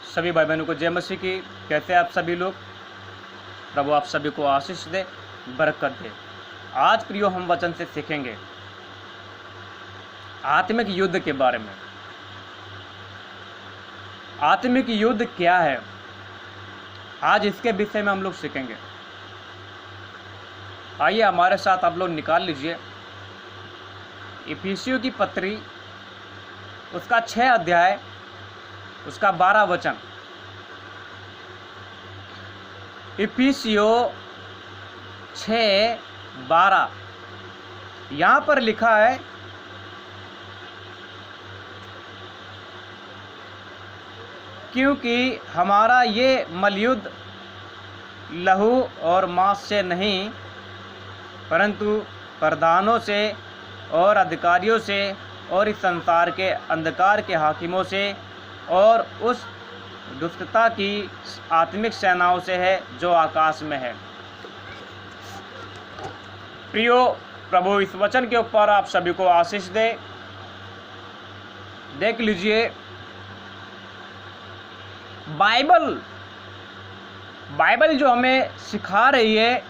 सभी भाई बहनों को जय मसीह की। कहते हैं आप सभी लोग। प्रभु आप सभी को आशीष दे, बरकत दे। आज प्रियो हम वचन से सीखेंगे आत्मिक युद्ध के बारे में। आत्मिक युद्ध क्या है, आज इसके विषय में हम लोग सीखेंगे। आइए हमारे साथ आप लोग निकाल लीजिए इफिसियों की पत्री, उसका 6 अध्याय, उसका 12 वचन। इफिसियों 6:12 यहाँ पर लिखा है, क्योंकि हमारा ये मलयुद्ध लहू और मांस से नहीं, परंतु प्रधानों से और अधिकारियों से और इस संसार के अंधकार के हाकिमों से और उस दुष्टता की आत्मिक सेनाओं से है जो आकाश में है। प्रियो, प्रभु इस वचन के ऊपर आप सभी को आशीष दे। देख लीजिए, बाइबल जो हमें सिखा रही है,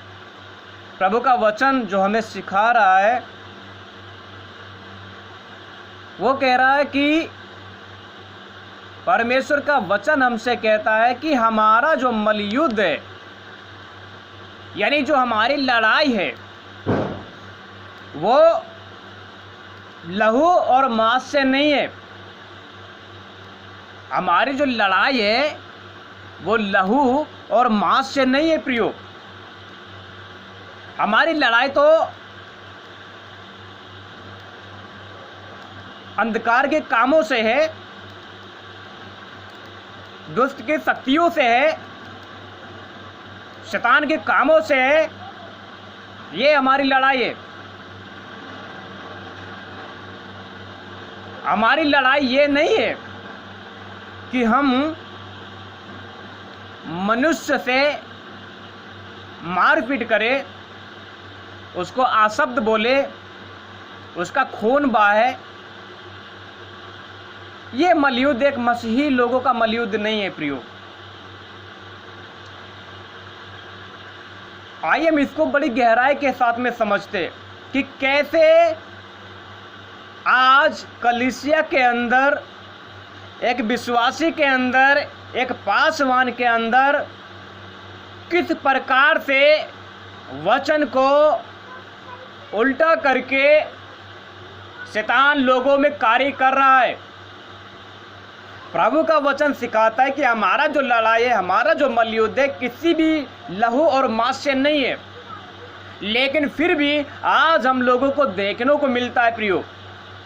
प्रभु का वचन जो हमें सिखा रहा है, वो कह रहा है कि परमेश्वर का वचन हमसे कहता है कि हमारा जो मलयुद्ध है, यानी जो हमारी लड़ाई है, वो लहू और मांस से नहीं है। हमारी जो लड़ाई है वो लहू और मांस से नहीं है प्रियो। हमारी लड़ाई तो अंधकार के कामों से है, दुष्ट की शक्तियों से है, शैतान के कामों से है। ये हमारी लड़ाई है। हमारी लड़ाई ये नहीं है कि हम मनुष्य से मारपीट करें, उसको अशब्द बोले, उसका खून बहाए। ये मलयुद्ध एक मसीही लोगों का मलयुद्ध नहीं है प्रियो। आइए हम इसको बड़ी गहराई के साथ में समझते कि कैसे आज कलीसिया के अंदर, एक विश्वासी के अंदर, एक पासवान के अंदर किस प्रकार से वचन को उल्टा करके शैतान लोगों में कार्य कर रहा है। प्रभु का वचन सिखाता है कि हमारा जो लड़ाई है, हमारा जो मलयुद्ध है, किसी भी लहू और मांस से नहीं है। लेकिन फिर भी आज हम लोगों को देखने को मिलता है प्रियो,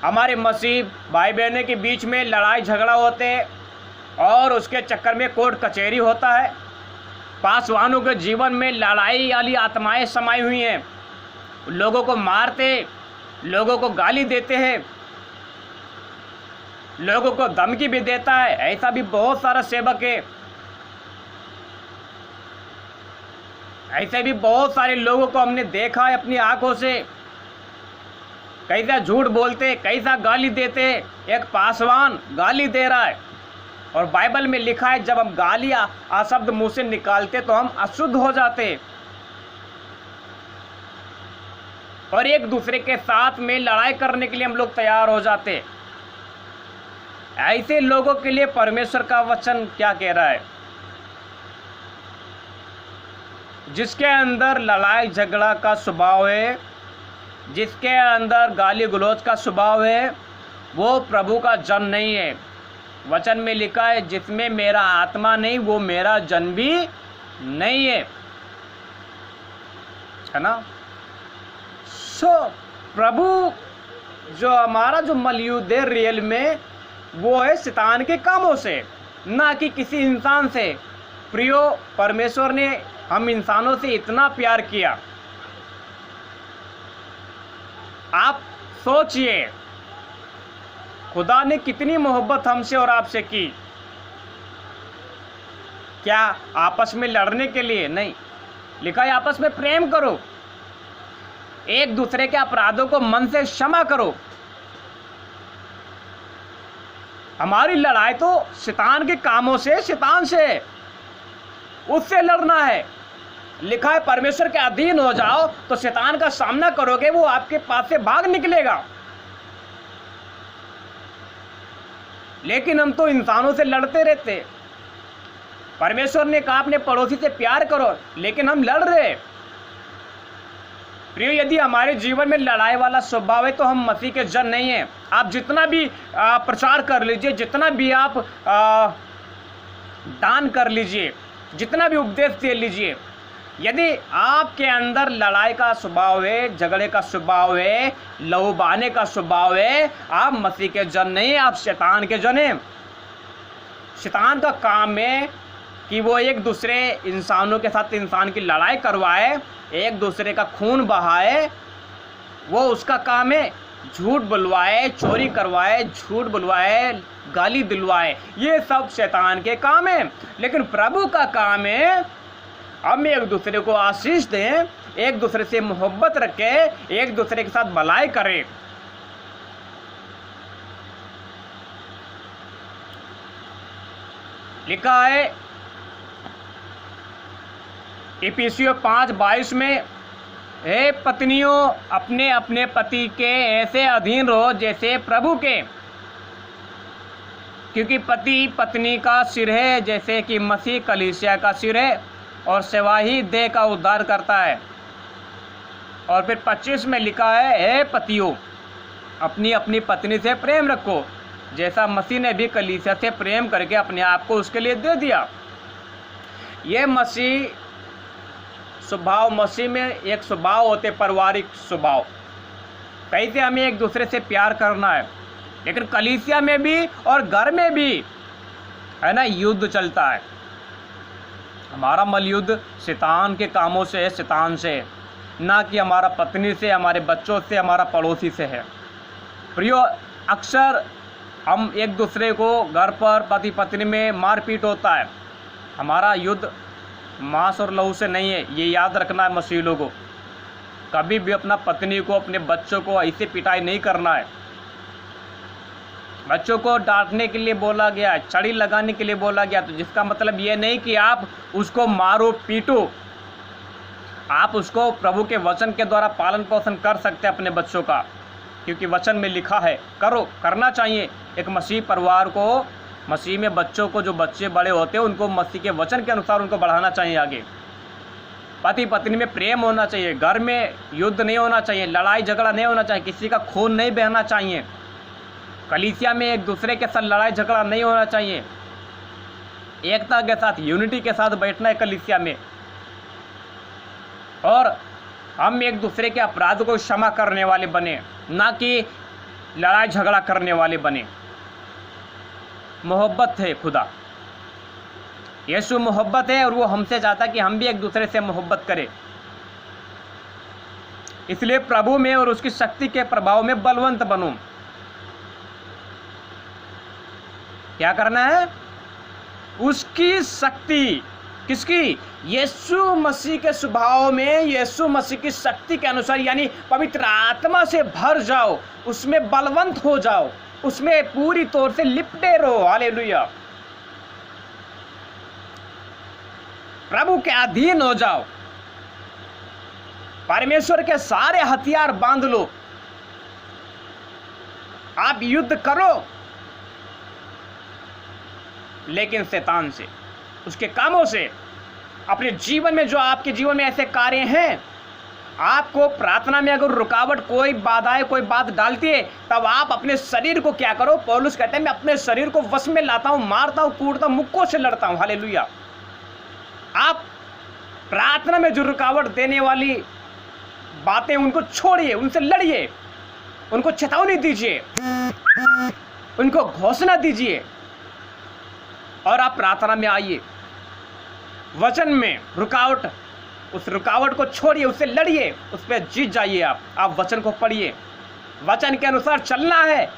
हमारे मसीह भाई बहनों के बीच में लड़ाई झगड़ा होते हैं और उसके चक्कर में कोर्ट कचहरी होता है। पासवानों के जीवन में लड़ाई वाली आत्माएं समाई हुई हैं। लोगों को मारते, लोगों को गाली देते हैं, लोगों को धमकी भी देता है। ऐसा भी बहुत सारा सेवक है। ऐसे भी बहुत सारे लोगों को हमने देखा है अपनी आंखों से, कैसा झूठ बोलते, कैसा गाली देते। एक पासवान गाली दे रहा है और बाइबल में लिखा है जब हम गाली अशब्द मुंह से निकालते तो हम अशुद्ध हो जाते और एक दूसरे के साथ में लड़ाई करने के लिए हम लोग तैयार हो जाते। ऐसे लोगों के लिए परमेश्वर का वचन क्या कह रहा है? जिसके अंदर लड़ाई झगड़ा का स्वभाव है, जिसके अंदर गाली गलौज का स्वभाव है, वो प्रभु का जन नहीं है। वचन में लिखा है, जिसमें मेरा आत्मा नहीं वो मेरा जन भी नहीं है ना। प्रभु जो हमारा जो मलयुद्ध है रियल में, वो है शैतान के कामों से, ना कि किसी इंसान से। प्रियो, परमेश्वर ने हम इंसानों से इतना प्यार किया। आप सोचिए, खुदा ने कितनी मोहब्बत हमसे और आपसे की। क्या आपस में लड़ने के लिए? नहीं, लिखा है आपस में प्रेम करो, एक दूसरे के अपराधों को मन से क्षमा करो। हमारी लड़ाई तो शैतान के कामों से, शैतान से, उससे लड़ना है। लिखा है परमेश्वर के अधीन हो जाओ तो शैतान का सामना करोगे, वो आपके पास से भाग निकलेगा। लेकिन हम तो इंसानों से लड़ते रहते। परमेश्वर ने कहा अपने पड़ोसी से प्यार करो, लेकिन हम लड़ रहे। प्रिय, यदि हमारे जीवन में लड़ाई वाला स्वभाव है तो हम मसीह के जन नहीं हैं। आप जितना भी प्रचार कर लीजिए, जितना भी आप दान कर लीजिए, जितना भी उपदेश दे लीजिए, यदि आपके अंदर लड़ाई का स्वभाव है, झगड़े का स्वभाव है, लहू बहाने का स्वभाव है, आप मसीह के जन नहीं, आप शैतान के जन हैं। शैतान का काम है कि वो एक दूसरे इंसानों के साथ इंसान की लड़ाई करवाए, एक दूसरे का खून बहाए। वो उसका काम है, झूठ बुलवाए, चोरी करवाए, झूठ बुलवाए, गाली दिलवाए। ये सब शैतान के काम है। लेकिन प्रभु का काम है हम एक दूसरे को आशीष दें, एक दूसरे से मोहब्बत रखें, एक दूसरे के साथ भलाई करें। लिखा है इफिसियों 5:22 में, हे पत्नियों अपने अपने पति के ऐसे अधीन रहो जैसे प्रभु के, क्योंकि पति पत्नी का सिर है, जैसे कि मसीह कलीसिया का सिर है और सेवा ही देह का उद्धार करता है। और फिर 25 में लिखा है, हे पतियों अपनी अपनी पत्नी से प्रेम रखो, जैसा मसीह ने भी कलीसिया से प्रेम करके अपने आप को उसके लिए दे दिया। ये मसीह स्वभाव, मसीह में एक स्वभाव होते, पारिवारिक स्वभाव, कैसे हमें एक दूसरे से प्यार करना है। लेकिन कलीसिया में भी और घर में भी है ना, युद्ध चलता है। हमारा मलयुद्ध शैतान के कामों से है, शैतान से, ना कि हमारा पत्नी से, हमारे बच्चों से, हमारा पड़ोसी से है। प्रियो, अक्सर हम एक दूसरे को घर पर पति पत्नी में मारपीट होता है। हमारा युद्ध मांस और लहू से नहीं है, ये याद रखना है मसीह लोगों। कभी भी अपना पत्नी को, अपने बच्चों को ऐसे पिटाई नहीं करना है। बच्चों को डांटने के लिए बोला गया, छड़ी लगाने के लिए बोला गया, तो जिसका मतलब ये नहीं कि आप उसको मारो पीटो। आप उसको प्रभु के वचन के द्वारा पालन पोषण कर सकते हैं अपने बच्चों का, क्योंकि वचन में लिखा है करो, करना चाहिए। एक मसीह परिवार को, मसीह में बच्चों को, जो बच्चे बड़े होते हैं उनको मसीह के वचन के अनुसार उनको बढ़ाना चाहिए आगे। पति पत्नी में प्रेम होना चाहिए, घर में युद्ध नहीं होना चाहिए, लड़ाई झगड़ा नहीं होना चाहिए, किसी का खून नहीं बहना चाहिए। कलीसिया में एक दूसरे के साथ लड़ाई झगड़ा नहीं होना चाहिए, एकता के साथ, यूनिटी के साथ बैठना है कलीसिया में। और हम एक दूसरे के अपराध को क्षमा करने वाले बने, ना कि लड़ाई झगड़ा करने वाले बने। मोहब्बत है खुदा, यीशु मोहब्बत है, और वो हमसे चाहता कि हम भी एक दूसरे से मोहब्बत करें। इसलिए प्रभु में और उसकी शक्ति के प्रभाव में बलवंत बनो। क्या करना है? उसकी शक्ति, किसकी? यीशु मसीह के स्वभाव में, यीशु मसीह की शक्ति के अनुसार, यानी पवित्र आत्मा से भर जाओ, उसमें बलवंत हो जाओ, उसमें पूरी तौर से लिपटे रहो। हालेलुया। प्रभु के अधीन हो जाओ, परमेश्वर के सारे हथियार बांध लो, आप युद्ध करो, लेकिन शैतान से, उसके कामों से। अपने जीवन में जो आपके जीवन में ऐसे कार्य हैं, आपको प्रार्थना में अगर रुकावट, कोई बाधाएं, कोई बात डालती है, तब आप अपने शरीर को क्या करो? पौलुस कहते हैं मैं अपने शरीर को वश में लाता हूं, मारता हूं, कूटता हूं, मुक्कों से लड़ता हूं। हालेलुया। आप प्रार्थना में जो रुकावट देने वाली बातें, उनको छोड़िए, उनसे लड़िए, उनको चेतावनी दीजिए, उनको घोषणा दीजिए, और आप प्रार्थना में आइए। वचन में रुकावट, उस रुकावट को छोड़िए, उससे लड़िए, उस पर जीत जाइए। आप वचन को पढ़िए, वचन के अनुसार चलना है,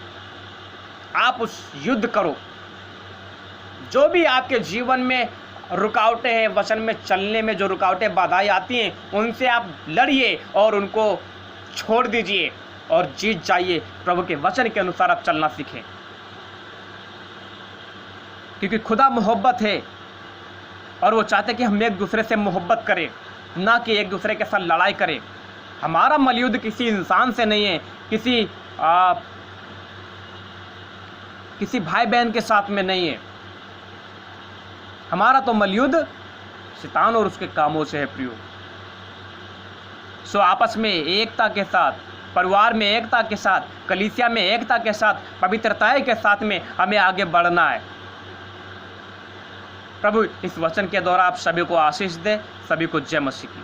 आप उस युद्ध करो। जो भी आपके जीवन में रुकावटें हैं, वचन में चलने में जो रुकावटें, बाधाएं आती हैं, उनसे आप लड़िए और उनको छोड़ दीजिए और जीत जाइए। प्रभु के वचन के अनुसार आप चलना सीखें। क्योंकि खुदा मोहब्बत है और वो चाहते हैं कि हम एक दूसरे से मोहब्बत करें, ना कि एक दूसरे के साथ लड़ाई करें। हमारा मलयुद्ध किसी इंसान से नहीं है, किसी भाई बहन के साथ में नहीं है। हमारा तो मलयुद्ध शैतान और उसके कामों से है प्रियो। सो आपस में एकता के साथ, परिवार में एकता के साथ, कलीसिया में एकता के साथ, पवित्रता के साथ में हमें आगे बढ़ना है। प्रभु इस वचन के द्वारा आप सभी को आशीष दे। सभी को जय मसीह की।